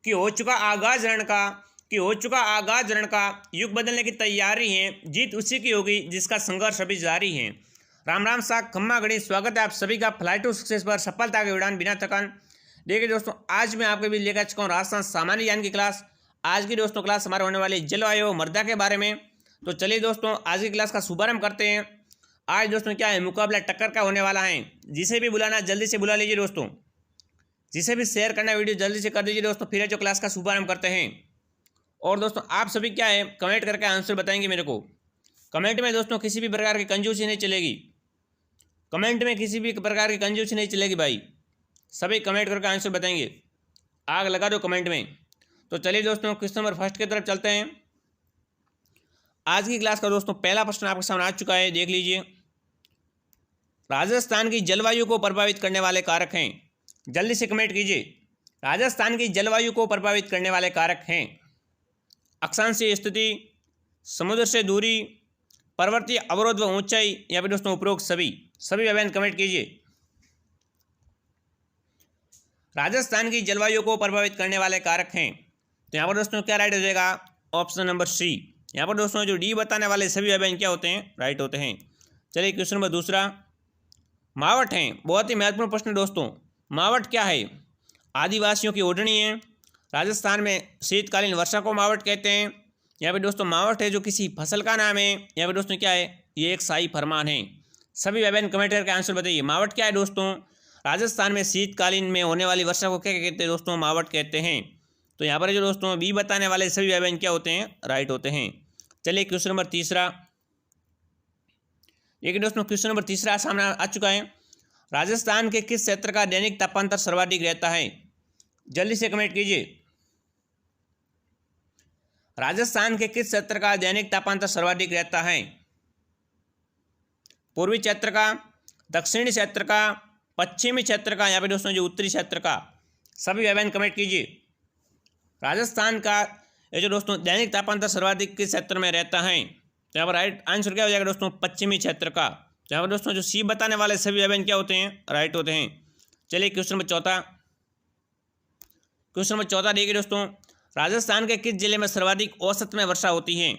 कि हो चुका आगाज रण का युग बदलने की तैयारी है, जीत उसी की होगी जिसका संघर्ष अभी जारी है। राम राम साग खम्मा गणित, स्वागत है आप सभी का फ्लाइट टू सक्सेस पर सफलता के उड़ान बिना थकान। देखिए दोस्तों, आज मैं आपके बीच लेकर चुका हूँ राजस्थान सामान्य ज्ञान की क्लास। आज की दोस्तों क्लास हमारे होने वाली जलवायु मृदा के बारे में। तो चलिए दोस्तों, आज की क्लास का शुभारंभ करते हैं। आज दोस्तों क्या है, मुकाबला टक्कर का होने वाला है। जिसे भी बुलाना जल्दी से बुला लीजिए दोस्तों, जिसे भी शेयर करना वीडियो जल्दी से कर दीजिए दोस्तों। फिर जो क्लास का शुभारंभ करते हैं। और दोस्तों आप सभी क्या है, कमेंट करके आंसर बताएंगे मेरे को। कमेंट में दोस्तों किसी भी प्रकार की कंजूसी नहीं चलेगी, कमेंट में किसी भी प्रकार की कंजूसी नहीं चलेगी भाई। सभी कमेंट करके आंसर बताएंगे, आग लगा दो कमेंट में। तो चलिए दोस्तों, क्वेश्चन नंबर फर्स्ट की तरफ चलते हैं। आज की क्लास का दोस्तों पहला प्रश्न आपके सामने आ चुका है, देख लीजिए। राजस्थान की जलवायु को प्रभावित करने वाले कारक हैं। जल्दी से कमेंट कीजिए। राजस्थान की जलवायु को प्रभावित करने वाले कारक हैं अक्षांशीय स्थिति, समुद्र से दूरी, पर्वतीय अवरोध व ऊंचाई, या फिर दोस्तों उपरोक्त सभी अभियान कमेंट कीजिए। राजस्थान की जलवायु को प्रभावित करने वाले कारक हैं, तो यहाँ पर दोस्तों क्या राइट हो जाएगा, ऑप्शन नंबर सी। यहाँ पर दोस्तों जो डी बताने वाले सभी अभियान क्या होते हैं, राइट होते हैं। चलिए क्वेश्चन नंबर दूसरा, मावट हैं। बहुत ही महत्वपूर्ण प्रश्न दोस्तों। मावट क्या है? आदिवासियों की ओढ़नी है। राजस्थान में शीतकालीन वर्षा को मावट कहते हैं। यहाँ पे दोस्तों मावट है जो किसी फसल का नाम है। यहाँ पे दोस्तों क्या है, ये एक शाही फरमान है। सभी अभियान कमेंट करके आंसर बताइए, मावट क्या है दोस्तों? राजस्थान में शीतकालीन में होने वाली वर्षा को क्या कहते हैं दोस्तों, मावट कहते हैं। तो यहाँ पर जो दोस्तों बी बताने वाले सभी अभियान क्या होते हैं, राइट होते हैं। चलिए क्वेश्चन नंबर तीसरा, लेकिन दोस्तों क्वेश्चन नंबर तीसरा सामने आ चुका है। राजस्थान के किस क्षेत्र का दैनिक तापांतर सर्वाधिक रहता है? जल्दी से कमेंट कीजिए। राजस्थान के किस क्षेत्र का दैनिक तापांतर सर्वाधिक रहता है? पूर्वी क्षेत्र का, दक्षिणी क्षेत्र का, पश्चिमी क्षेत्र का, या फिर दोस्तों जो उत्तरी क्षेत्र का? सभी अभियान कमेंट कीजिए। राजस्थान का ये जो दोस्तों दैनिक तापांतर सर्वाधिक किस क्षेत्र में रहता है? तो यहाँ पर राइट आंसर क्या हो जाएगा दोस्तों, पश्चिमी क्षेत्र का। यहाँ पर दोस्तों जो सी बताने वाले सभी अभियान क्या होते हैं, राइट होते हैं। चलिए क्वेश्चन नंबर चौथा, देखिए दोस्तों, राजस्थान के किस जिले में सर्वाधिक औसत में वर्षा होती है?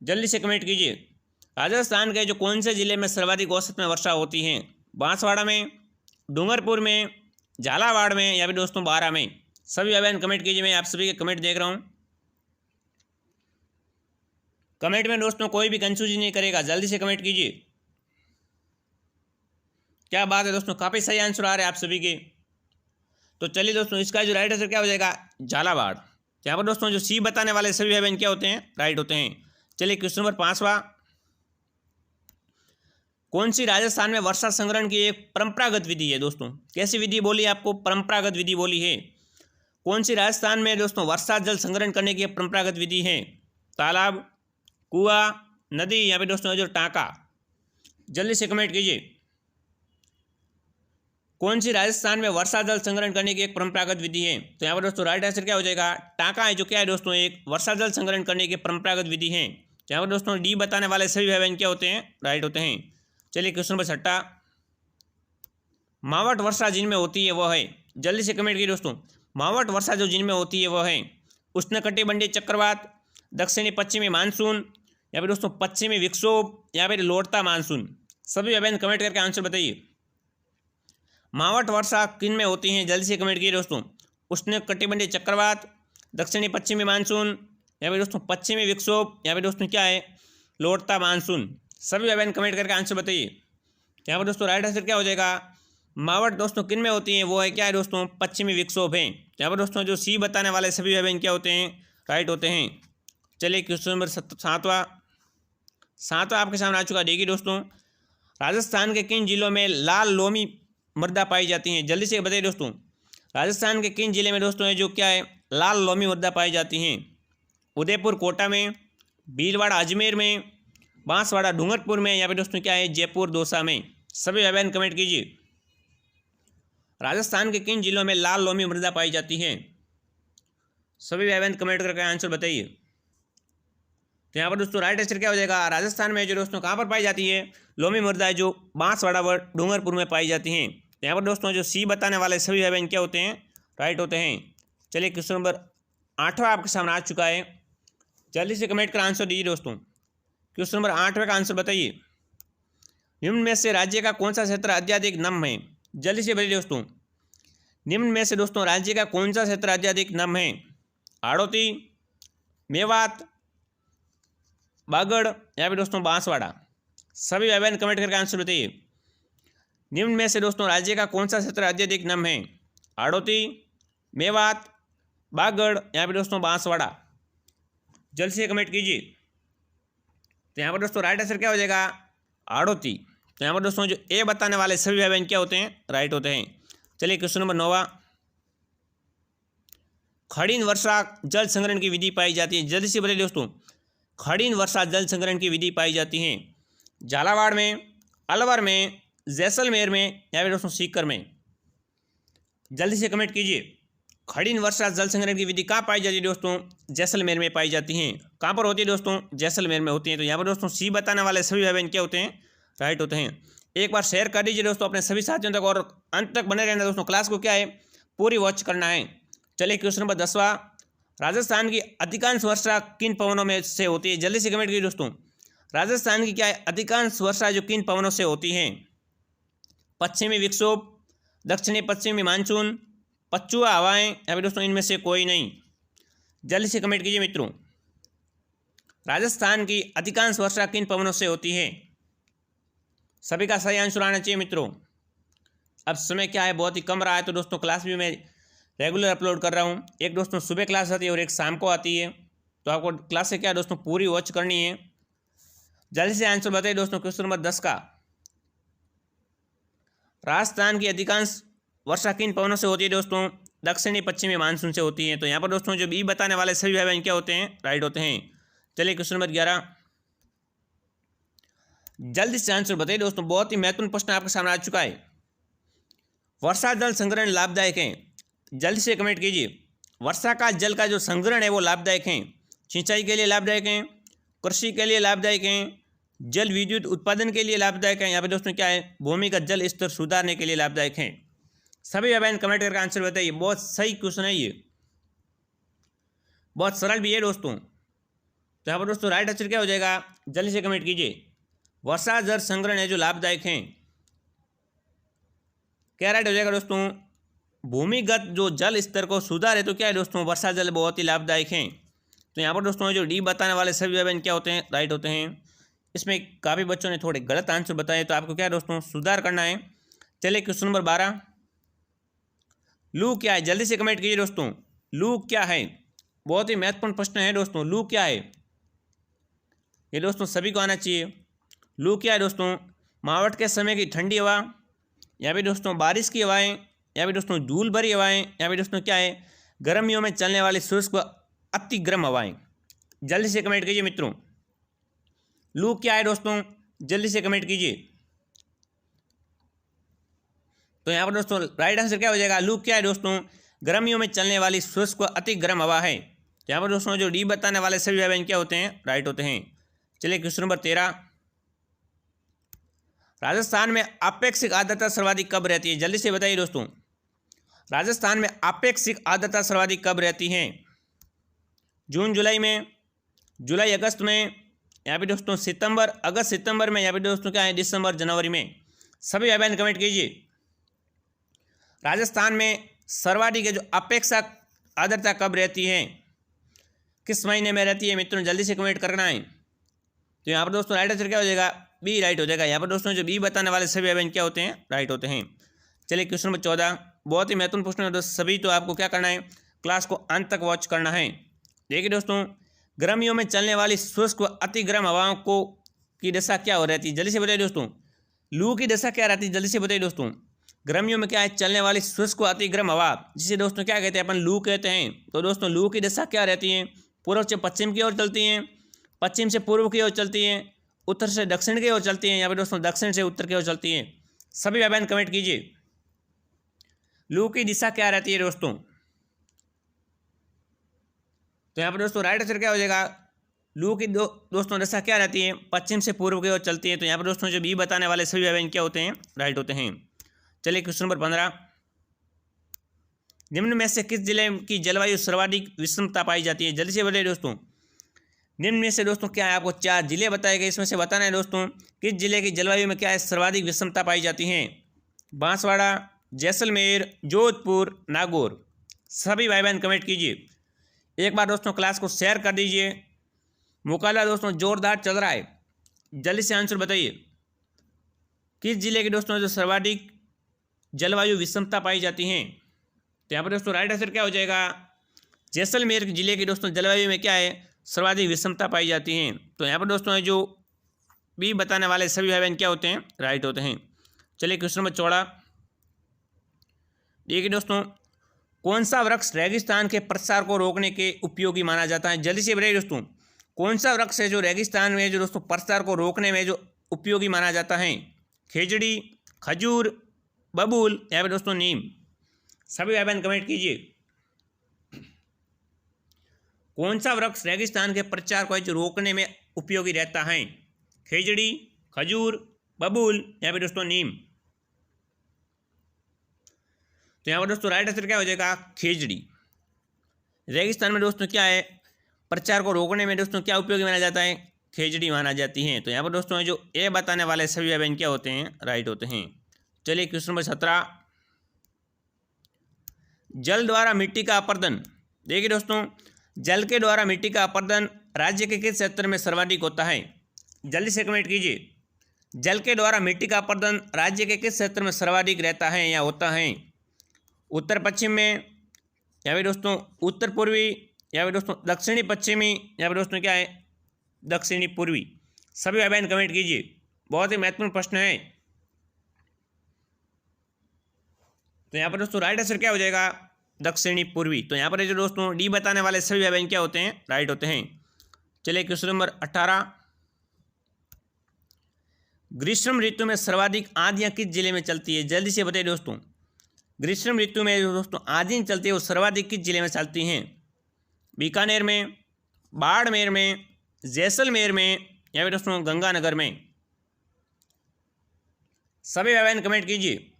जल्दी से कमेंट कीजिए। राजस्थान के जो कौन से जिले में सर्वाधिक औसत में वर्षा होती है? बांसवाड़ा में, डूंगरपुर में, झालावाड़ में, या फिर दोस्तों बारां में? सभी अभियान कमेंट कीजिए। मैं आप सभी के कमेंट देख रहा हूँ। कमेंट में दोस्तों कोई भी कंफ्यूजन नहीं करेगा, जल्दी से कमेंट कीजिए। क्या बात है दोस्तों, काफ़ी सही आंसर आ रहे हैं आप सभी के। तो चलिए दोस्तों, इसका जो राइट आंसर क्या हो जाएगा, झालावाड़। यहाँ पर दोस्तों जो सी बताने वाले सभी अभियान क्या होते हैं, राइट होते हैं। चलिए क्वेश्चन नंबर पांचवा, कौन सी राजस्थान में वर्षा संग्रहण की एक परंपरागत विधि है दोस्तों? कैसी विधि बोली आपको? परंपरागत विधि बोली है। कौन सी राजस्थान में दोस्तों वर्षा जल संग्रहण करने की एक परंपरागत विधि है? तालाब, कुआं, नदी, या फिर दोस्तों जो टाँका? जल्दी से कमेंट कीजिए। कौन सी राजस्थान में वर्षा जल संग्रहण करने की एक परंपरागत विधि है? तो यहाँ पर दोस्तों राइट आंसर क्या हो जाएगा, टाँका है, जो क्या है दोस्तों एक वर्षा जल संग्रहण करने की परंपरागत विधि है। तो यहाँ पर दोस्तों डी बताने वाले सभी अभियान क्या होते हैं, राइट होते हैं। चलिए क्वेश्चन नंबर छठा, मावट वर्षा जिनमें होती है वह है? जल्दी से कमेंट कीजिए दोस्तों। मावट वर्षा जो जिनमें होती है वह है उष्णकटिबंधीय चक्रवात, दक्षिणी पश्चिमी मानसून, या फिर दोस्तों पश्चिमी विक्षोभ, या फिर लौटता मानसून? सभी अभियान कमेंट करके आंसर बताइए। मावट वर्षा किन में होती हैं? जल्दी से कमेंट कीजिए दोस्तों। उष्णकटिबंधीय चक्रवात, दक्षिणी पश्चिमी मानसून, या फिर दोस्तों पश्चिमी विक्षोभ, या फिर दोस्तों क्या है, लौटता मानसून? सभी अभियान कमेंट करके आंसर बताइए। यहाँ पर दोस्तों राइट आंसर क्या हो जाएगा, मावट दोस्तों किन में होती है वो है क्या है दोस्तों, पश्चिमी विक्षोभ है। यहाँ पर दोस्तों जो सी बताने वाले सभी अभियान क्या होते हैं, राइट होते हैं। चलिए क्वेश्चन नंबर सातवां आपके सामने आ चुका। देखिए दोस्तों, राजस्थान के किन जिलों में लाल लोमी मृदा पाई जाती हैं? जल्दी से बताइए दोस्तों। राजस्थान के किन जिले में दोस्तों है जो क्या है, लाल लोमी मृदा पाई जाती हैं? उदयपुर कोटा में, भीलवाड़ा अजमेर में, बांसवाड़ा डूंगरपुर में, या फिर दोस्तों क्या है, जयपुर दौसा में? सभी अभियान कमेंट कीजिए। राजस्थान के किन जिलों में लाल लोमी मृदा पाई जाती है? सभी अभियान कमेंट करके आंसर बताइए। तो यहाँ पर दोस्तों राइट आंसर क्या हो जाएगा, राजस्थान में जो दोस्तों कहाँ पर पाई जाती है, लोमी मृदा है जो बांसवाड़ा व डूंगरपुर में पाई जाती हैं। यहाँ पर दोस्तों जो सी बताने वाले सभी अभियान क्या होते हैं, राइट होते हैं। चलिए क्वेश्चन नंबर 8वां आपके सामने आ चुका है। जल्दी से कमेंट कर आंसर दीजिए दोस्तों। क्वेश्चन नंबर 8वें का आंसर बताइए। निम्न में से राज्य का कौन सा क्षेत्र अत्यधिक नम है? जल्दी से बताइए दोस्तों। निम्न में से दोस्तों राज्य का कौन सा क्षेत्र अत्यधिक नम है? हाड़ौती, मेवात, बागड़ या फिर दोस्तों बांसवाड़ा। सभी भाई बहन कमेंट करके आंसर बताइए। निम्न में से दोस्तों राज्य का कौन सा क्षेत्र अत्यधिक नम है? हाड़ौती, मेवात, बागड़ या फिर दोस्तों बांसवाड़ा। जल्द से कमेंट कीजिए। तो यहाँ पर दोस्तों राइट आंसर क्या हो जाएगा? हाड़ौती। तो यहाँ पर दोस्तों जो ए बताने वाले सभी भाई बहन क्या होते हैं? राइट होते हैं। चलिए क्वेश्चन नंबर 9वां। खड़ीन वर्षा जल संग्रहण की विधि पाई जाती है। जल्दी से बताइए दोस्तों। खड़ीन वर्षा जल संग्रहण की विधि पाई जाती है झालावाड़ में, अलवर में, जैसलमेर में या फिर दोस्तों सीकर में। जल्दी से कमेंट कीजिए। खड़ीन वर्षा जल संग्रहण की विधि कहाँ पाई जाती है दोस्तों? जैसलमेर में पाई जाती हैं। कहाँ पर होती है दोस्तों? जैसलमेर में होती है। तो यहाँ पर दोस्तों सी बताने वाले सभी भाई बहन क्या होते हैं? राइट होते हैं। एक बार शेयर कर दीजिए दोस्तों अपने सभी साथियों तक और अंत तक बने रहना दोस्तों। क्लास को क्या है? पूरी वॉच करना है। चलिए क्वेश्चन नंबर 10वां। राजस्थान की अधिकांश वर्षा किन पवनों में से होती है? जल्दी से कमेंट कीजिए दोस्तों। राजस्थान की क्या है? अधिकांश वर्षा जो किन पवनों से होती है? पश्चिमी विक्षोभ, दक्षिणी पश्चिमी मानसून, पछुआ हवाएं या फिर दोस्तों इनमें से कोई नहीं। जल्दी से कमेंट कीजिए मित्रों। राजस्थान की अधिकांश वर्षा किन पवनों से होती है? सभी का सही आंसर आना चाहिए मित्रों। अब समय क्या है? बहुत ही कम रहा है। तो दोस्तों क्लास भी मैं रेगुलर अपलोड कर रहा हूँ। एक दोस्तों सुबह क्लास आती है और एक शाम को आती है। तो आपको क्लास से क्या दोस्तों पूरी वॉच करनी है। जल्दी से आंसर बताइए दोस्तों क्वेश्चन नंबर 10 का। राजस्थान की अधिकांश वर्षा किन पवनों से होती है दोस्तों? दक्षिणी पश्चिमी मानसून से होती है। तो यहाँ पर दोस्तों जो बी बताने वाले सभी भाई बहन क्या होते हैं? राइट होते हैं। चलिए क्वेश्चन नंबर 11। जल्दी से आंसर बताइए दोस्तों। बहुत ही महत्वपूर्ण प्रश्न आपके सामने आ चुका है। वर्षा जल संग्रहण लाभदायक है? जल्दी से कमेंट कीजिए। वर्षा का जल का जो संग्रहण है वो लाभदायक है। सिंचाई के लिए लाभदायक है, कृषि के लिए लाभदायक है, जल विद्युत उत्पादन के लिए लाभदायक है, यहाँ पे दोस्तों क्या है? भूमि का जल स्तर सुधारने के लिए लाभदायक है। सभी भाई बहन कमेंट करके आंसर बताइए। बहुत सही क्वेश्चन है ये, बहुत सरल भी है दोस्तों। तो यहाँ पर दोस्तों राइट आंसर क्या हो जाएगा? जल्दी से कमेंट कीजिए। वर्षा जल संग्रहण है जो लाभदायक है। क्या राइट हो जाएगा दोस्तों? भूमिगत जो जल स्तर को सुधारे तो क्या है दोस्तों? वर्षा जल बहुत ही लाभदायक है। तो यहाँ पर दोस्तों जो डी बताने वाले सभी भाई बहन क्या होते हैं? राइट होते हैं। इसमें काफ़ी बच्चों ने थोड़े गलत आंसर बताए तो आपको क्या दोस्तों सुधार करना है। चलिए क्वेश्चन नंबर 12। लू क्या है? जल्दी से कमेंट कीजिए दोस्तों। लू क्या है? बहुत ही महत्वपूर्ण प्रश्न है दोस्तों। लू क्या है? ये दोस्तों सभी को आना चाहिए। लू क्या है दोस्तों? मावठ के समय की ठंडी हवा या फिर दोस्तों बारिश की हवाएं या फिर दोस्तों धूल भरी हवाएं या फिर दोस्तों क्या है? गर्मियों में चलने वाली शुष्क व अति गर्म हवाएं। जल्दी से कमेंट कीजिए मित्रों। लू क्या है दोस्तों? जल्दी से कमेंट कीजिए। तो यहाँ पर दोस्तों राइट आंसर क्या हो जाएगा? लू क्या है दोस्तों? गर्मियों में चलने वाली शुष्क व अति गर्म हवा है। यहाँ पर दोस्तों जो डी बताने वाले सभी भाई बहन क्या होते हैं? राइट होते हैं। चलिए क्वेश्चन नंबर 13। राजस्थान में आपेक्षिक आर्द्रता सर्वाधिक कब रहती है? जल्दी से बताइए दोस्तों। राजस्थान में आपेक्षिक आर्द्रता सर्वाधिक कब रहती है? जून जुलाई में, जुलाई अगस्त में या फिर दोस्तों सितंबर अगस्त सितंबर में या फिर दोस्तों क्या है? दिसंबर जनवरी में। सभी भाई बहन कमेंट कीजिए। राजस्थान में सर्वाधिक जो अपेक्षित आर्द्रता कब रहती है? किस महीने में रहती है मित्रों? जल्दी से कमेंट करना है। तो यहाँ पर दोस्तों राइट आंसर क्या हो जाएगा? बी राइट हो जाएगा। यहाँ पर दोस्तों जो बी बताने वाले सभी भाई क्या होते हैं? राइट होते हैं। चलिए क्वेश्चन नंबर 14। बहुत ही महत्वपूर्ण प्रश्न है दोस्तों। सभी तो आपको क्या करना है? क्लास को अंत तक वॉच करना है। देखिए दोस्तों, गर्मियों में चलने वाली शुष्क व अति गर्म हवाओं को की दशा क्या हो रहती है? जल्दी से बताइए दोस्तों। लू की दशा क्या रहती है? जल्दी से बताइए दोस्तों। गर्मियों में क्या है? चलने वाली शुष्क व अति गर्म हवा, जिसे दोस्तों क्या कहते हैं? अपन लू कहते हैं। तो दोस्तों लू की दशा क्या रहती है? पूर्व से पश्चिम की ओर चलती है, पश्चिम से पूर्व की ओर चलती है, उत्तर से दक्षिण की ओर चलती है या फिर दोस्तों दक्षिण से उत्तर की ओर चलती है। सभी भाई बहन कमेंट कीजिए। लू की दिशा क्या रहती है दोस्तों? तो यहाँ पर दोस्तों राइट आंसर क्या हो जाएगा? लू की दोस्तों दशा क्या रहती है? पश्चिम से पूर्व की ओर चलती है। तो यहाँ पर दोस्तों जो बी बताने वाले सभी भाई बहन क्या होते हैं? राइट होते हैं। चलिए क्वेश्चन नंबर 15। निम्न में से किस जिले की जलवायु सर्वाधिक विषमता पाई जाती है? जल्दी से बताइए दोस्तों। निम्न में से दोस्तों क्या है, आपको 4 जिले बताए गए, इसमें से बताना है दोस्तों किस जिले की जलवायु में क्या है सर्वाधिक विषमता पाई जाती है। बांसवाड़ा, जैसलमेर, जोधपुर, नागौर। सभी भाई बहन कमेंट कीजिए। एक बार दोस्तों क्लास को शेयर कर दीजिए। मुकाबला दोस्तों जोरदार चल रहा है, जल्दी से आंसर बताइए। किस जिले के दोस्तों जो सर्वाधिक जलवायु विषमता पाई जाती हैं? तो यहाँ पर दोस्तों राइट आंसर क्या हो जाएगा? जैसलमेर जिले की दोस्तों जलवायु में क्या है सर्वाधिक विषमता पाई जाती हैं। तो यहाँ पर दोस्तों जो बी बताने वाले सभी भाई बहन क्या होते हैं? राइट होते हैं। चलिए क्वेश्चन नंबर 14 देखिए दोस्तों, कौन सा वृक्ष रेगिस्तान के प्रसार को रोकने के उपयोगी माना जाता है? जल्दी से बताइए दोस्तों, कौन सा वृक्ष है जो रेगिस्तान में जो दोस्तों प्रसार को रोकने में जो उपयोगी माना जाता है? खेजड़ी, खजूर, बबूल या फिर दोस्तों नीम। सभी भाई बहन कमेंट कीजिए। कौन सा वृक्ष रेगिस्तान के प्रचार को जो रोकने में उपयोगी रहता है? खेजड़ी, खजूर, बबूल या फिर दोस्तों नीम। तो यहाँ पर दोस्तों राइट आंसर क्या हो जाएगा? खेजड़ी। रेगिस्तान में दोस्तों क्या है प्रचार को रोकने में दोस्तों क्या उपयोगी माना जाता है? खेजड़ी माना जाती है। तो यहाँ पर दोस्तों जो ए बताने वाले सभी भाई बहन क्या होते हैं? राइट होते हैं। चलिए क्वेश्चन नंबर 17, जल द्वारा मिट्टी का अपरदन। देखिए दोस्तों, जल के द्वारा मिट्टी का अपरदन राज्य के किस क्षेत्र में सर्वाधिक होता है? जल्दी से कमेंट कीजिए। जल के द्वारा मिट्टी का अपरदन राज्य के किस क्षेत्र में सर्वाधिक रहता है या होता है? उत्तर पश्चिम में या फिर दोस्तों उत्तर पूर्वी या फिर दोस्तों दक्षिणी पश्चिमी या फिर दोस्तों क्या है दक्षिणी पूर्वी। सभी भाई बहन कमेंट कीजिए, बहुत ही महत्वपूर्ण प्रश्न है। तो यहाँ पर दोस्तों राइट आंसर क्या हो जाएगा? दक्षिणी पूर्वी। तो यहाँ पर जो दोस्तों डी बताने वाले सभी भाई बहन क्या होते हैं? राइट होते हैं। चलिए क्वेश्चन नंबर 18, ग्रीष्म ऋतु में सर्वाधिक आंधियां किस जिले में चलती है? जल्दी से बताइए दोस्तों। ग्रीष्म ऋतु में जो दोस्तों आंधियां चलती है वो सर्वाधिक किस जिले में चलती हैं? बीकानेर में, बाड़मेर में, जैसलमेर में या फिर दोस्तों गंगानगर में। सभी भाई बहन कमेंट कीजिए।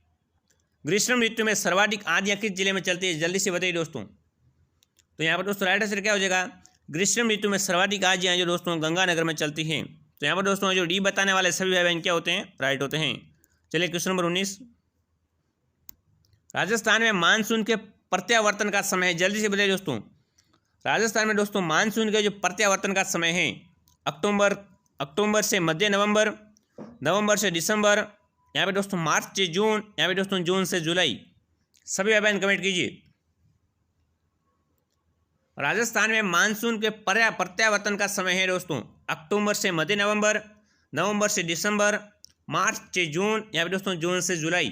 ग्रीष्म ऋतु में सर्वाधिक आंधियां किस जिले में चलती है? जल्दी से बताइए दोस्तों। तो यहाँ पर दोस्तों राइट आंसर क्या हो जाएगा? ग्रीष्म ऋतु में सर्वाधिक आंधियां जो दोस्तों गंगानगर में चलती हैं। तो यहाँ पर दोस्तों जो डी बताने वाले सभी भाई बहन क्या होते हैं? राइट होते हैं। चलिए क्वेश्चन नंबर 19, राजस्थान में मानसून के प्रत्यावर्तन का समय है। जल्दी से बताइए दोस्तों। राजस्थान में दोस्तों मानसून के जो प्रत्यावर्तन का समय है अक्टूबर से मध्य नवंबर, नवंबर से दिसंबर, यहाँ पे दोस्तों मार्च से जून, यहाँ पे दोस्तों जून से जुलाई। सभी भाई बहन कमेंट कीजिए। राजस्थान में मानसून के प्रत्यावर्तन का समय है दोस्तों अक्टूबर से मध्य नवंबर, नवंबर से दिसंबर, मार्च से जून, यहाँ पे दोस्तों जून से जुलाई।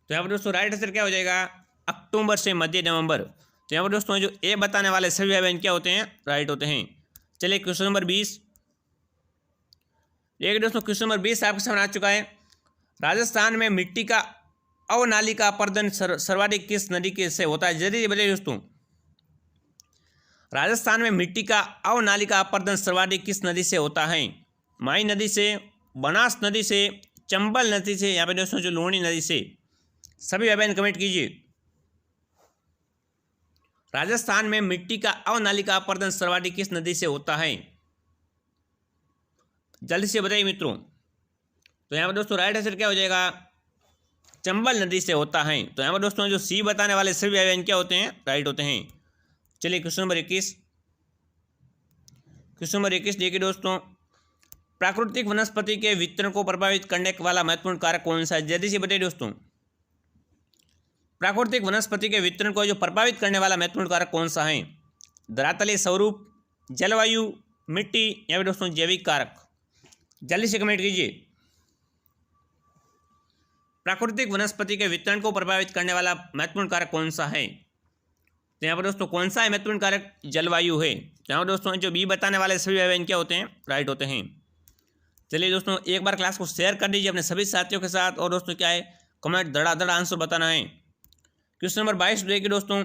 तो यहाँ पर दोस्तों राइट आंसर क्या हो जाएगा? अक्टूबर से मध्य नवंबर। तो यहाँ पर दोस्तों जो ए बताने वाले सभी भाई बहन क्या होते हैं? राइट होते हैं। चलिए क्वेश्चन नंबर 20, देखिए दोस्तों क्वेश्चन नंबर 20 आपके सामने आ चुका है। राजस्थान में मिट्टी का अवनाली का अपरदन सर्वाधिक किस नदी के से होता है? जल्दी बताइए दोस्तों। राजस्थान में मिट्टी का अवनाली का अपरदन सर्वाधिक किस नदी से होता है? माई नदी से, बनास नदी से, चंबल नदी से या फिर दोस्तों जो लूणी नदी से। सभी भाई बहन कमेंट कीजिए। राजस्थान में मिट्टी का अवनाली का अपरदन सर्वाधिक किस नदी से होता है? जल्दी से बताइए मित्रों। तो यहाँ पर दोस्तों राइट आंसर क्या हो जाएगा? चंबल नदी से होता है। तो यहाँ पर दोस्तों जो सी बताने वाले सभी भाई बहन क्या होते हैं? राइट होते हैं। चलिए क्वेश्चन नंबर 21, क्वेश्चन नंबर 21 देखिए दोस्तों, प्राकृतिक वनस्पति के वितरण को प्रभावित करने वाला महत्वपूर्ण कारक कौन सा है? जल्दी से बताइए दोस्तों। प्राकृतिक वनस्पति के वितरण को जो प्रभावित करने वाला महत्वपूर्ण कारक कौन सा है? धरातलीय स्वरूप, जलवायु, मिट्टी या फिर दोस्तों जैविक कारक। जल्दी से कमेंट कीजिए। प्राकृतिक वनस्पति के वितरण को प्रभावित करने वाला महत्वपूर्ण कारक कौन सा है? तो यहाँ पर दोस्तों कौन सा है महत्वपूर्ण कारक? जलवायु है। यहाँ पर दोस्तों जो बी बताने वाले सभी भाई बहन क्या होते हैं? राइट होते हैं। चलिए दोस्तों एक बार क्लास को शेयर कर दीजिए अपने सभी साथियों के साथ और दोस्तों क्या है कमेंट धड़ाधड़ आंसर बताना है। क्वेश्चन नंबर 22 देखिए दोस्तों,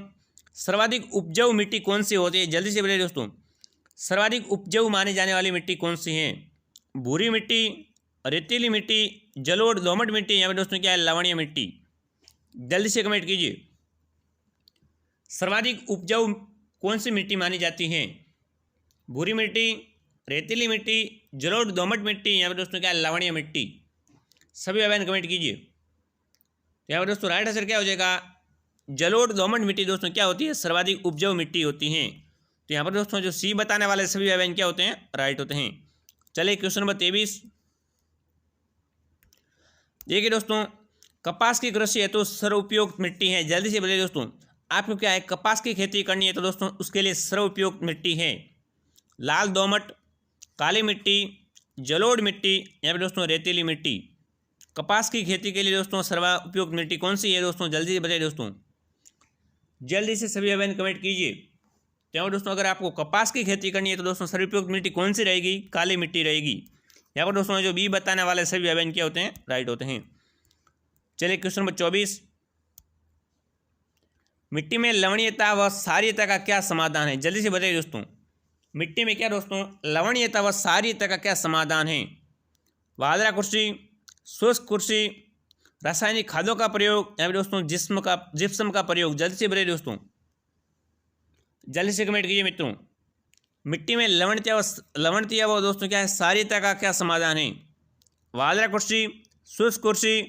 सर्वाधिक उपजाऊ मिट्टी कौन सी होती है? जल्दी से बताइए दोस्तों। सर्वाधिक उपजाऊ मानी जाने वाली मिट्टी कौन सी है? भूरी मिट्टी, रेतीली मिट्टी, जलोढ़ दोमट मिट्टी या फिर दोस्तों क्या है लवणीय मिट्टी। जल्दी से कमेंट कीजिए। सर्वाधिक उपजाऊ कौन सी मिट्टी मानी जाती है? भूरी मिट्टी, रेतीली मिट्टी, जलोढ़ दोमट मिट्टी, यहाँ पर दोस्तों क्या है लवणीय मिट्टी। सभी भाई बहन कमेंट कीजिए। तो यहाँ पर दोस्तों राइट आंसर क्या हो जाएगा? जलोढ़ दोमट मिट्टी दोस्तों क्या होती है? सर्वाधिक उपजाऊ मिट्टी होती है। तो यहाँ पर दोस्तों जो सी बताने वाले सभी भाई बहन क्या होते हैं? राइट होते हैं। चलिए क्वेश्चन नंबर 23 देखिए दोस्तों, कपास की कृषि है तो सर्वोपयुक्त मिट्टी है। जल्दी से बताइए दोस्तों, आपको क्या है कपास की खेती करनी है तो दोस्तों उसके लिए सर्वोपयुक्त मिट्टी है लाल दोमट, काली मिट्टी, जलोढ़ मिट्टी या फिर दोस्तों रेतीली मिट्टी। कपास की खेती के लिए दोस्तों सर्वोपयुक्त मिट्टी कौन सी है दोस्तों? जल्दी से बताइए दोस्तों, जल्दी से सभी बहन कमेंट कीजिए। तो दोस्तों अगर आपको कपास की खेती करनी है तो दोस्तों सर्वोपयुक्त मिट्टी कौन सी रहेगी? काली मिट्टी रहेगी। यहाँ पर दोस्तों जो बी बताने वाले सभी बहन क्या होते हैं? राइट होते हैं। चलिए क्वेश्चन नंबर 24, मिट्टी में लवणीयता व क्षारीयता का क्या समाधान है? जल्दी से बताइए दोस्तों, मिट्टी में क्या दोस्तों लवणीयता व क्षारीयता का क्या समाधान है? वादरा कृषि, शुष्क कृषि, रासायनिक खादों का प्रयोग या फिर दोस्तों जिप्सम का प्रयोग। जल्दी से बताइए दोस्तों, जल्दी से कमेंट कीजिए मित्रों। मिट्टी में लवणता व दोस्तों क्या है क्षारीयता का क्या समाधान है? वादरा कृषि, शुष्क कृषि,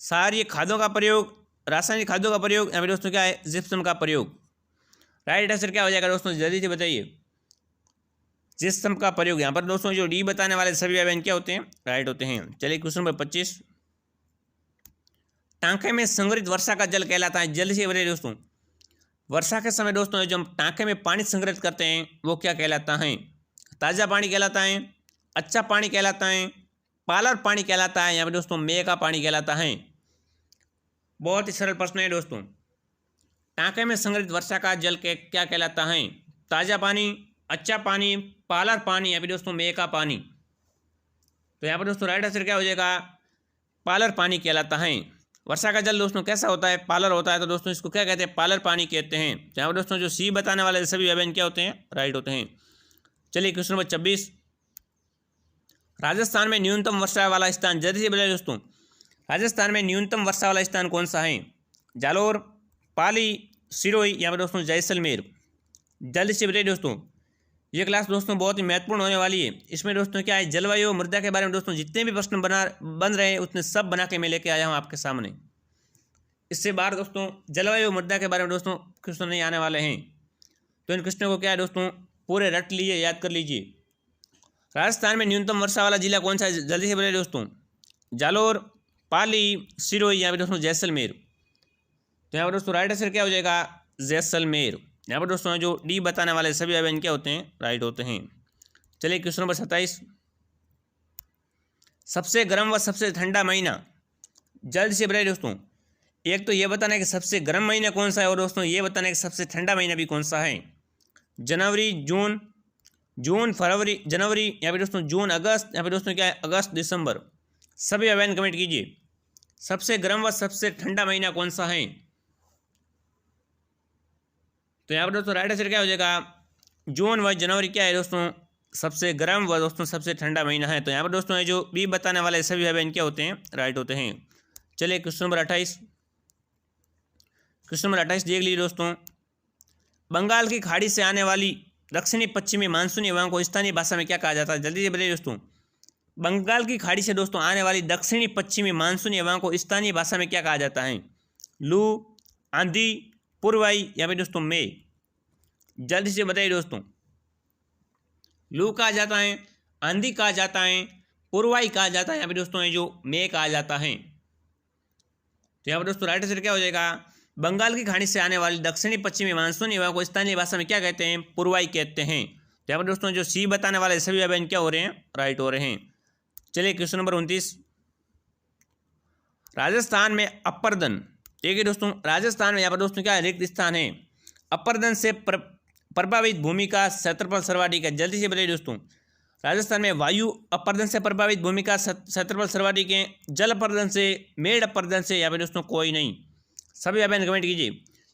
क्षारीय खादों का प्रयोग, रासायनिक खादों का प्रयोग या फिर दोस्तों क्या है जिप्सम का प्रयोग। राइट आंसर क्या हो जाएगा दोस्तों? जल्दी से बताइए, जिप्सम का प्रयोग। यहाँ पर दोस्तों जो डी बताने वाले सभी बहन क्या होते हैं? राइट होते हैं। चलिए क्वेश्चन नंबर 25, टांके में संग्रहित वर्षा का जल कहलाता है। जल्दी से बताइए दोस्तों, वर्षा के समय दोस्तों जो हम टांके में पानी संग्रहित करते हैं वो क्या कहलाता है? ताज़ा पानी कहलाता है, अच्छा पानी कहलाता है, पालर पानी कहलाता है या फिर दोस्तों मेह का पानी कहलाता है? बहुत ही सरल प्रश्न है दोस्तों। टांके में संग्रहित वर्षा का जल क्या कहलाता है? ताज़ा पानी, अच्छा पानी, पालर पानी या फिर दोस्तों मेह का पानी। तो यहाँ पर दोस्तों राइट आंसर क्या हो जाएगा? पालर पानी कहलाता है। वर्षा का जल दोस्तों कैसा होता है? पालर होता है। तो दोस्तों इसको क्या कहते हैं? पालर पानी कहते हैं। यहाँ पर दोस्तों जो सी बताने वाले सभी अभियान क्या होते हैं? राइट होते हैं। चलिए क्वेश्चन नंबर 26, राजस्थान में न्यूनतम वर्षा वाला स्थान। जल्दी से बताइए दोस्तों, राजस्थान में न्यूनतम वर्षा वाला स्थान कौन सा है? जालोर, पाली, सिरोही या फिर दोस्तों जैसलमेर। जल्दी से बताइए दोस्तों, ये क्लास दोस्तों बहुत ही महत्वपूर्ण होने वाली है। इसमें दोस्तों क्या है जलवायु और मृदा के बारे में दोस्तों जितने भी प्रश्न बन रहे हैं उतने सब बना के मैं लेके आया हूँ आपके सामने। इससे बाहर दोस्तों जलवायु और मृदा के बारे में दोस्तों क्वेश्चन नहीं आने वाले हैं। तो इन क्वेश्चनों को क्या है दोस्तों पूरे रट लीजिए, याद कर लीजिए। राजस्थान में न्यूनतम वर्षा वाला जिला कौन सा है? जल्दी से बताइए दोस्तों, जालोर, पाली, सिरोही या फिर दोस्तों जैसलमेर। तो यहाँ पर दोस्तों राइट आंसर क्या हो जाएगा? जैसलमेर। यहाँ पर दोस्तों जो डी बताने वाले सभी अभियान क्या होते हैं? राइट होते हैं। चलिए क्वेश्चन नंबर 27, सबसे गर्म व सबसे ठंडा महीना। जल्द से बताइए दोस्तों, एक तो ये बताना है कि सबसे गर्म महीना कौन सा है और दोस्तों ये बताना है कि सबसे ठंडा महीना भी कौन सा है। जनवरी, जून फरवरी, जनवरी या फिर दोस्तों जून अगस्त या फिर दोस्तों क्या है अगस्त दिसंबर। सभी अभियान कमेंट कीजिए, सबसे गर्म व सबसे ठंडा महीना कौन सा है? तो यहाँ पर दोस्तों राइट आंसर क्या हो जाएगा? जून व जनवरी क्या है दोस्तों सबसे गर्म व दोस्तों सबसे ठंडा महीना है। तो यहाँ पर दोस्तों जो बी बताने वाले सभी अभियान क्या होते हैं? राइट होते हैं। चलिए क्वेश्चन नंबर 28, क्वेश्चन नंबर 28 देख लीजिए दोस्तों, बंगाल की खाड़ी से आने वाली दक्षिणी पश्चिमी मानसूनी हवाओं को स्थानीय भाषा में क्या कहा जाता है? जल्दी से बताइए दोस्तों, बंगाल की खाड़ी से दोस्तों आने वाली दक्षिणी पश्चिमी मानसूनी हवाओं को स्थानीय भाषा में क्या कहा जाता है? लू, आंधी, पूर्वाई या फिर दोस्तों मे। जल्दी से बताइए दोस्तों, लू कहा जाता है, आंधी कहा जाता है, पूर्वाई कहा जाता है या फिर दोस्तों ये जो मे कहा जाता है। तो यहाँ पर दोस्तों राइट आंसर क्या हो जाएगा? बंगाल की खाड़ी से आने वाली दक्षिणी पश्चिमी मानसूनी हवा को स्थानीय भाषा में क्या कहते हैं? पूर्वाई कहते हैं। तो यहाँ पर दोस्तों जो सी बताने वाले सभी अभियान क्या हो रहे हैं? राइट हो रहे हैं। चलिए क्वेश्चन नंबर 29, राजस्थान में अपर्दन। देखिए दोस्तों राजस्थान में यहाँ पर दोस्तों क्या रिक्त स्थान है? अपर्दन से प्रभावित भूमि का क्षेत्रफल सर्वाधिक है। जल्दी से बताइए दोस्तों, राजस्थान में वायु अपर्दन से प्रभावित भूमि का क्षेत्रफल सर्वाधिक है, जल अपर्दन से, मेड़ अपर्दन से या फिर दोस्तों कोई नहीं। सभी अभियान कमेंट कीजिए।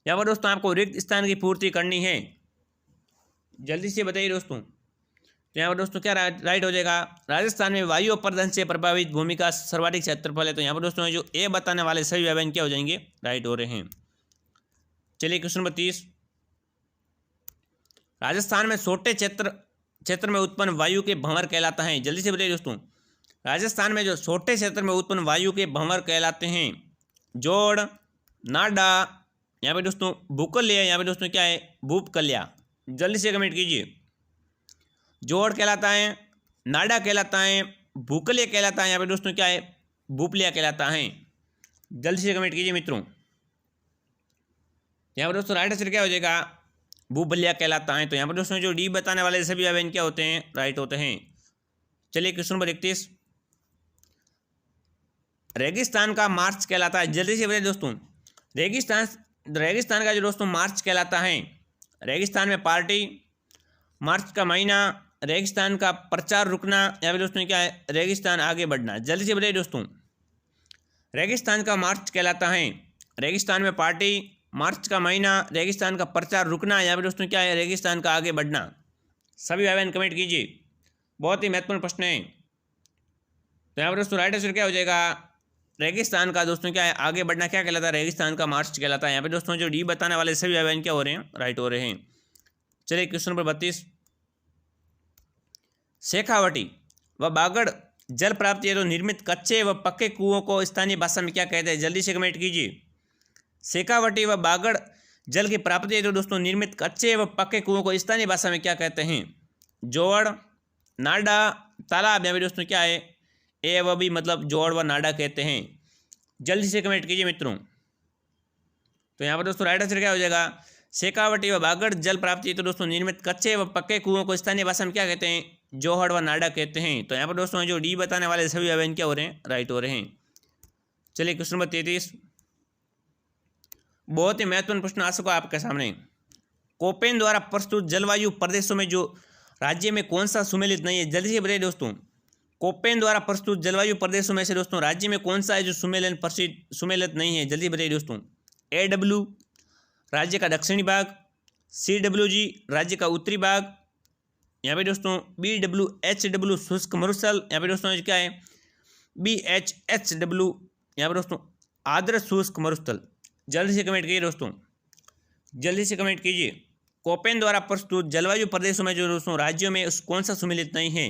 यहाँ पर दोस्तों आपको रिक्त स्थान की पूर्ति करनी है, जल्दी से बताइए दोस्तों। तो यहाँ पर दोस्तों क्या राइट हो जाएगा? राजस्थान में वायु अपर्दन से प्रभावित भूमि का सर्वाधिक क्षेत्रफल है। तो यहाँ पर दोस्तों जो ए बताने वाले सभी अभियान क्या हो जाएंगे? राइट हो रहे हैं। चलिए क्वेश्चन नंबर 30, राजस्थान में छोटे क्षेत्र में उत्पन्न वायु के भंवर कहलाता है। जल्दी से बताइए दोस्तों, राजस्थान में जो छोटे क्षेत्र में उत्पन्न वायु के भंवर कहलाते हैं, जोड़, नाडा, यहाँ पे दोस्तों भूकल्या, यहाँ पे दोस्तों क्या है, भूपकल्या। जल्दी से कमेंट कीजिए। जोड़ कहलाता है, नाडा कहलाता है, भूकल्या कहलाता है, यहाँ पे दोस्तों क्या है, भूपल्या कहलाता है। जल्दी से कमेंट कीजिए मित्रों। यहाँ पर दोस्तों राइट आंसर क्या हो जाएगा, भूबल्या कहलाता है। तो यहाँ पर दोस्तों जो डी बताने वाले सभी अवयव क्या होते हैं, राइट होते हैं। चलिए क्वेश्चन नंबर 31, रेगिस्तान का मार्च कहलाता है। जल्दी से बताइए दोस्तों, रेगिस्तान का जो दोस्तों मार्च कहलाता है, रेगिस्तान में पार्टी, मार्च का महीना, रेगिस्तान का प्रचार रुकना, या फिर दोस्तों क्या है, रेगिस्तान आगे बढ़ना। जल्दी से बताइए दोस्तों, रेगिस्तान का मार्च कहलाता है, रेगिस्तान में पार्टी, मार्च का महीना, रेगिस्तान का प्रचार रुकना, या फिर दोस्तों क्या है, रेगिस्तान का आगे बढ़ना। सभी भाई बहन कमेंट कीजिए, बहुत ही महत्वपूर्ण प्रश्न है। तो यहाँ पर दोस्तों राइट आंसर क्या हो जाएगा, रेगिस्तान का दोस्तों क्या है, आगे बढ़ना क्या कहलाता है, रेगिस्तान का मार्च कहलाता है। यहाँ पे दोस्तों जो डी बताने वाले सभी भाई बहन क्या हो रहे हैं, राइट हो रहे हैं। चलिए क्वेश्चन नंबर 32, शेखावटी व बागड़ जल प्राप्ति हेतु निर्मित कच्चे व पक्के कुओं को स्थानीय भाषा में क्या कहते हैं। जल्दी से कमेंट कीजिए। शेखावटी व बागड़ जल की प्राप्ति हेतु दोस्तों निर्मित कच्चे व पक्के कुओं को स्थानीय भाषा में क्या कहते हैं, जोड़, नाडा, तालाब, या फिर दोस्तों क्या है, ए व बी मतलब जोड़ व नाडा कहते हैं। जल्दी से कमेंट कीजिए मित्रों। तो यहाँ पर दोस्तों राइट आंसर क्या हो जाएगा, शेखावटी व बागड़ जल प्राप्ति तो दोस्तों निर्मित कच्चे व पक्के कुओं को स्थानीय भाषा में क्या कहते हैं, जोहड़ व नाडा कहते हैं। तो यहाँ पर दोस्तों जो डी बताने वाले सभी अवयव क्या हो रहे हैं, राइट हो रहे हैं। चलिए क्वेश्चन नंबर 33, बहुत ही महत्वपूर्ण प्रश्न आ सको आपके सामने। कोपेन द्वारा प्रस्तुत जलवायु प्रदेशों में जो राज्य में कौन सा सुमेलित नहीं है। जल्दी से बताइए दोस्तों, कोपेन द्वारा प्रस्तुत जलवायु प्रदेशों में से दोस्तों राज्य में कौन सा है जो सुमेलित नहीं है। जल्दी बताइए दोस्तों, AW राज्य का दक्षिणी भाग, CWG राज्य का उत्तरी भाग, यहाँ पे दोस्तों BWHW शुष्क मरुस्थल, यहाँ पे दोस्तों क्या है, BHHW यहाँ पे दोस्तों आर्द्र शुष्क मरुस्थल। जल्दी से कमेंट कीजिए दोस्तों, जल्दी से कमेंट कीजिए। कोपेन द्वारा प्रस्तुत जलवायु प्रदेशों में जो दोस्तों राज्यों में कौन सा सुमेलित नहीं है,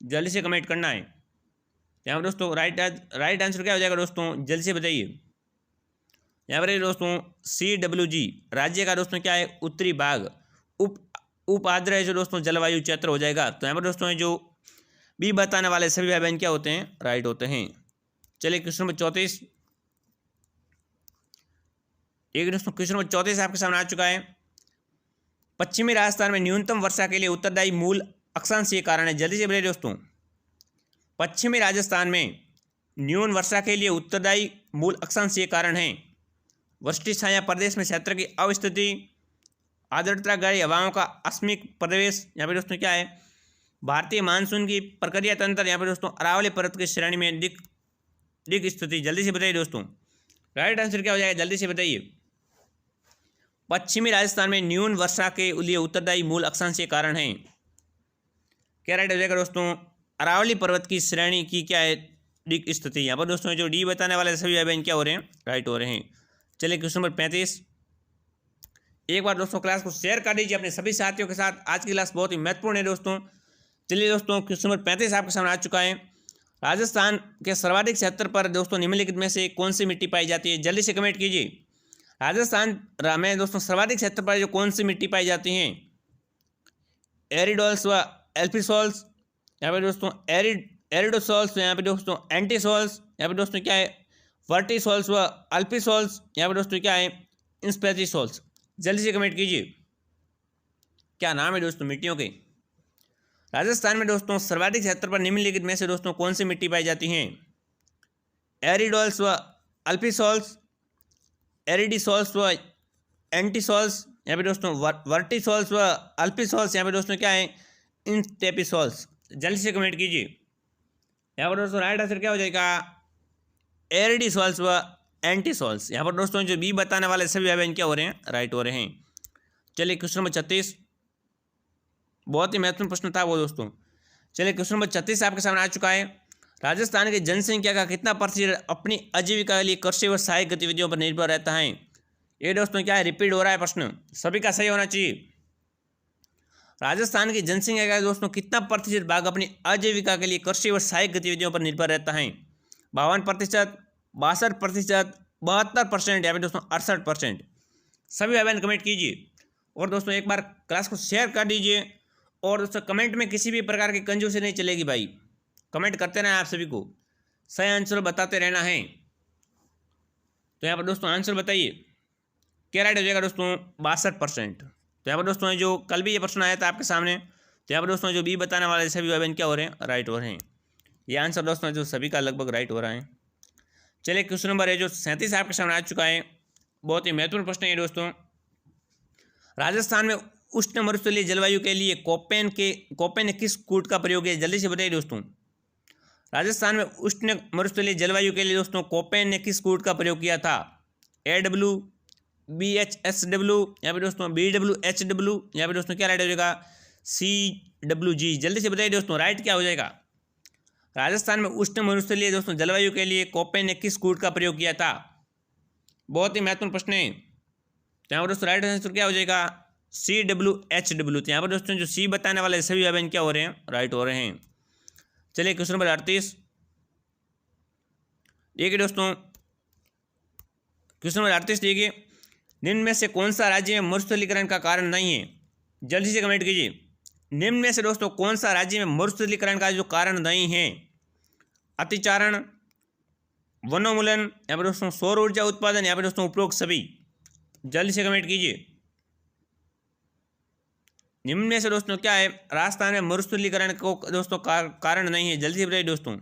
जल्दी से कमेंट करना है। यहाँ पर दोस्तों राइट आंसर क्या हो जाएगा दोस्तों, जल्दी से बताइए। यहाँ पर दोस्तों CWG राज्य का दोस्तों क्या है, उत्तरी भाग, उप आर्द्र है जो दोस्तों जलवायु क्षेत्र हो जाएगा। तो यहाँ पर दोस्तों जो बी बताने वाले सभी भाई बहन क्या होते हैं, राइट होते हैं। चलिए क्वेश्चन नंबर 34, एक दोस्तों क्वेश्चन नंबर 34 आपके सामने आ चुका है। पश्चिमी राजस्थान में न्यूनतम वर्षा के लिए उत्तरदायी मूल अक्षांशीय कारण है। जल्दी से बताइए दोस्तों, पश्चिमी राजस्थान में न्यून वर्षा के लिए उत्तरदायी मूल अक्षांशीय कारण है, वृष्टि छाया प्रदेश में क्षेत्र की अवस्थिति, आर्द्रता गहरी हवाओं का आकस्मिक प्रवेश, यहाँ पे दोस्तों क्या है, भारतीय मानसून की प्रक्रिया तंत्र, यहाँ पे दोस्तों अरावली पर्वत की श्रेणी में दिक स्थिति। जल्दी से बताइए दोस्तों, राइट आंसर क्या हो जाएगा, जल्दी से बताइए। पश्चिमी राजस्थान में न्यून वर्षा के लिए उत्तरदायी मूल अक्षांशीय कारण है, क्या राइट हो जाएगा दोस्तों, अरावली पर्वत की श्रेणी की क्या है, दिक स्थिति। यहाँ पर दोस्तों जो डी बताने वाले सभी अवयव क्या हो रहे हैं, राइट हो रहे हैं। चलिए क्वेश्चन नंबर 35, एक बार दोस्तों क्लास को शेयर कर दीजिए अपने सभी साथियों के साथ। आज की क्लास बहुत ही महत्वपूर्ण है दोस्तों। चलिए दोस्तों क्वेश्चन नंबर 35 आपके सामने आ चुका है। राजस्थान के सर्वाधिक क्षेत्र पर दोस्तों निम्नलिखित में से कौन सी मिट्टी पाई जाती है। जल्दी से कमेंट कीजिए। राजस्थान में दोस्तों सर्वाधिक क्षेत्र पर जो कौन सी मिट्टी पाई जाती हैं, एरिडोल्स व एल्फिसोल्स, यहाँ पे दोस्तों एरिडोसोल्स, यहाँ पे दोस्तों एंटीसोल्स, यहाँ पे दोस्तों क्या है, वर्टिसोल्स व अल्फिसोल्स, यहाँ पे दोस्तों क्या है, इंस्पेटिसोल्स। जल्दी से कमेंट कीजिए, क्या नाम है दोस्तों मिट्टियों के। राजस्थान में दोस्तों सर्वाधिक क्षेत्र पर निम्नलिखित में से दोस्तों कौन सी मिट्टी पाई जाती हैं, एरिडोल्स व अल्फिसोल्स, एरिडिसोल्स व एंटीसोल्स, यहाँ पे दोस्तों वर्टिसोल्स व अल्फिसोल्स, यहाँ पे दोस्तों क्या है, इंस्टेपिसोल्स। जल्दी से कमेंट कीजिए। यहाँ पर दोस्तों राइट आंसर क्या हो जाएगा, एरिडिसोल्स व एंटीसोल्स। यहाँ पर दोस्तों जो बी बताने वाले सभी अवयव क्या हो रहे हैं, राइट हो रहे हैं। चलिए क्वेश्चन नंबर 36, बहुत ही महत्वपूर्ण प्रश्न था वो दोस्तों। चलिए क्वेश्चन नंबर 36 आपके सामने आ चुका है। राजस्थान की जनसंख्या का कितना प्रतिशत अपनी आजीविका के लिए कृषि व सहायक गतिविधियों पर निर्भर रहता है। ये दोस्तों क्या है, रिपीट हो रहा है प्रश्न, सभी का सही होना चाहिए। राजस्थान की जनसंख्या का दोस्तों कितना प्रतिशत भाग अपनी आजीविका के लिए कृषि व सहायक गतिविधियों पर निर्भर रहता है? 52%, 62%, 72% या फिर दोस्तों 68%। सभी भाई बहन कमेंट कीजिए और दोस्तों एक बार क्लास को शेयर कर दीजिए। और दोस्तों कमेंट में किसी भी प्रकार की कंजूसी नहीं चलेगी भाई, कमेंट करते रहना, आप सभी को सही आंसर बताते रहना है। तो यहाँ पर दोस्तों आंसर बताइए, क्या राइट हो जाएगा दोस्तों? 62%। तो यहाँ पर दोस्तों जो कल भी ये प्रश्न आया था आपके सामने, तो यहाँ पर दोस्तों जो बी बताने वाले सभी भाई बहन क्या हो रहे हैं? राइट हो रहे हैं। ये आंसर दोस्तों जो सभी का लगभग राइट हो रहा है। चलिए क्वेश्चन नंबर है जो 37 आपके सामने आ चुका है, बहुत ही महत्वपूर्ण प्रश्न है दोस्तों। राजस्थान में उष्ण मरुस्थलीय जलवायु के लिए कोपेन ने किस कूट का प्रयोग किया? जल्दी से बताइए दोस्तों। राजस्थान में उष्ण मरुस्थलीय जलवायु के लिए दोस्तों कोपेन ने किस कूट का प्रयोग किया था? AW, BHSW या फिर दोस्तों BWHW या फिर दोस्तों क्या राइट हो जाएगा? CWG। जल्दी से बताइए दोस्तों राइट क्या हो जाएगा? राजस्थान में उष्ण मरुस्थलीय दोस्तों जलवायु के लिए कोपेन ने किस कूट का प्रयोग किया था? बहुत ही महत्वपूर्ण प्रश्न है। तो यहाँ पर दोस्तों राइट आंसर क्या हो जाएगा? CWHW। तो यहाँ पर दोस्तों जो सी बताने वाले सभी भाई बहन क्या हो रहे हैं? राइट हो रहे हैं। चलिए क्वेश्चन नंबर 38 देखिए दोस्तों, क्वेश्चन नंबर 38 देखिए, निम्न में से कौन सा राज्य में मरुस्थलीकरण का कारण नहीं है? जल्दी से कमेंट कीजिए। निम्न में से दोस्तों कौन सा राज्य में मरुस्थलीकरण का जो कारण नहीं है? अतिचारण, वनोन्मूलन या फिर दोस्तों सौर ऊर्जा उत्पादन या फिर दोस्तों उपरोक्त सभी। जल्दी से कमेंट कीजिए। निम्न में से दोस्तों क्या है? राजस्थान में मरुस्थलीकरण को दोस्तों कारण नहीं है। जल्दी से बताइए दोस्तों।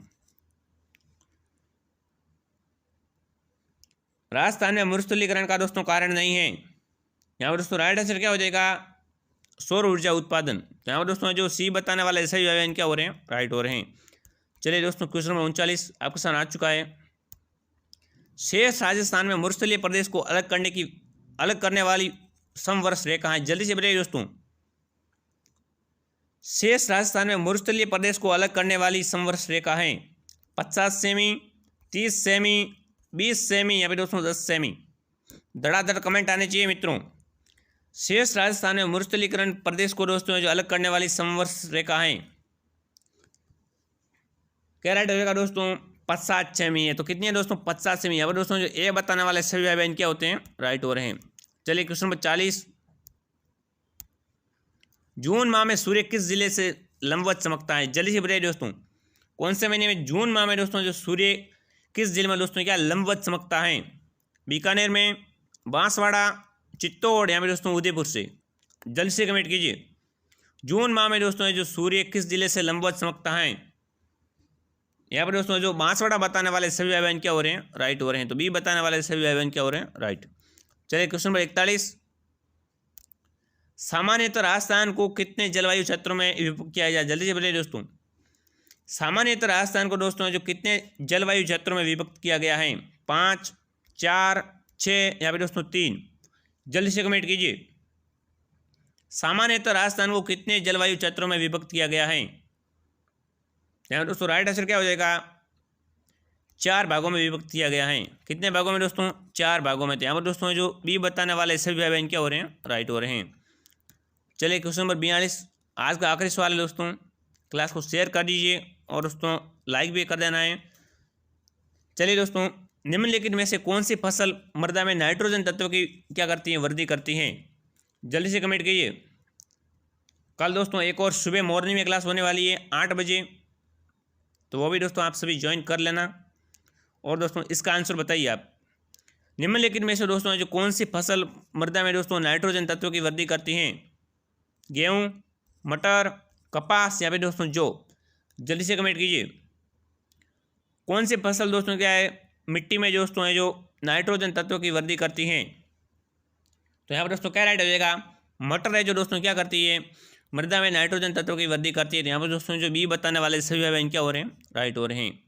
राजस्थान में मरुस्थलीकरण का दोस्तों कारण नहीं है। यहाँ पर दोस्तों राइट आंसर क्या हो जाएगा? सौर ऊर्जा उत्पादन। तो यहाँ पर दोस्तों जो सी बताने वाले सही भाई क्या हो रहे हैं? राइट हो रहे हैं। चलिए दोस्तों क्वेश्चन नंबर 39 आपके सामने आ चुका है। शेष राजस्थान में मरुस्थलीय प्रदेश को अलग करने वाली समवर्ष रेखा है। जल्दी से बताइए दोस्तों। शेष राजस्थान में मरुस्थलीय प्रदेश को अलग करने वाली समवर्ष रेखा है। 50 सेमी, 30 सेमी, 20 सेमी या फिर दोस्तों 10 सेमी। धड़ाधड़ कमेंट आने चाहिए मित्रों। शेष राजस्थान में मरुस्थलीकरण प्रदेश को दोस्तों जो अलग करने वाली समवर्ष रेखा है, क्या राइट हो जाएगा दोस्तों? 50 सेमी है। तो कितनी है दोस्तों? 50 सेमी। यहाँ पर दोस्तों जो ए बताने वाले सभी भाई बहन क्या होते हैं? राइट हो रहे हैं। चलिए क्वेश्चन नंबर 40, जून माह में सूर्य किस जिले से लंबवत चमकता है? जल्दी से बताइए दोस्तों। कौन से महीने में जून माह में दोस्तों जो सूर्य किस जिले में दोस्तों क्या लंबवत चमकता है? बीकानेर में, बांसवाड़ा, चित्तौड़ या फिर दोस्तों उदयपुर से। जल्दी से कमेंट कीजिए। जून माह में दोस्तों जो सूर्य किस जिले से लंबवत चमकता है? यहाँ पर दोस्तों जो बांसवाड़ा बताने वाले सभी भाई बहन क्या हो रहे हैं? राइट हो रहे हैं। तो बी बताने वाले सभी भाई बहन क्या हो रहे हैं? राइट। चलिए क्वेश्चन नंबर 41, सामान्यतः राजस्थान को कितने जलवायु क्षेत्रों में विभक्त किया जाए? जल्दी से बताइए दोस्तों। सामान्यतः राजस्थान को दोस्तों जो कितने जलवायु क्षेत्रों में विभक्त किया गया है? 5, 4, 6 या फिर दोस्तों 3। जल्दी से कमेंट कीजिए। सामान्यतः राजस्थान को कितने जलवायु क्षेत्रों में विभक्त किया गया है? यहाँ दोस्तों राइट आंसर क्या हो जाएगा? 4 भागों में विभक्त किया गया है। कितने भागों में दोस्तों? 4 भागों में। तो यहाँ पर दोस्तों जो बी बताने वाले सभी भाई बहन क्या हो रहे हैं? राइट हो रहे हैं। चलिए क्वेश्चन नंबर 42 आज का आखिरी सवाल है दोस्तों। क्लास को शेयर कर दीजिए और दोस्तों लाइक भी कर देना है। चलिए दोस्तों, निम्नलिखित में से कौन सी फसल मृदा में नाइट्रोजन तत्व की क्या करती है? वृद्धि करती हैं। जल्दी से कमेंट कीजिए। कल दोस्तों एक और सुबह मॉर्निंग में क्लास होने वाली है 8 बजे, तो वो भी दोस्तों आप सभी ज्वाइन कर लेना। और दोस्तों इसका आंसर बताइए आप। निम्नलिखित में से दोस्तों जो कौन सी फसल मृदा में दोस्तों नाइट्रोजन तत्व की वृद्धि करती हैं? गेहूँ, मटर, कपास या फिर दोस्तों जौ। जल्दी से कमेंट कीजिए। कौन सी फसल दोस्तों क्या है मिट्टी में दोस्तों है जो नाइट्रोजन तत्व की वृद्धि करती हैं? तो यहाँ पर दोस्तों क्या राइट हो जाएगा? मटर है जो दोस्तों क्या करती है? मृदा में नाइट्रोजन तत्व की वृद्धि करती है। तो यहाँ पर दोस्तों जो बी बताने वाले सभी भाई क्या हो रहे हैं? राइट हो रहे हैं।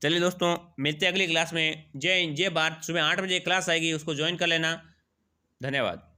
चलिए दोस्तों मिलते हैं अगली क्लास में। जय हिंद, जय भारत। सुबह 8 बजे क्लास आएगी, उसको ज्वाइन कर लेना। धन्यवाद।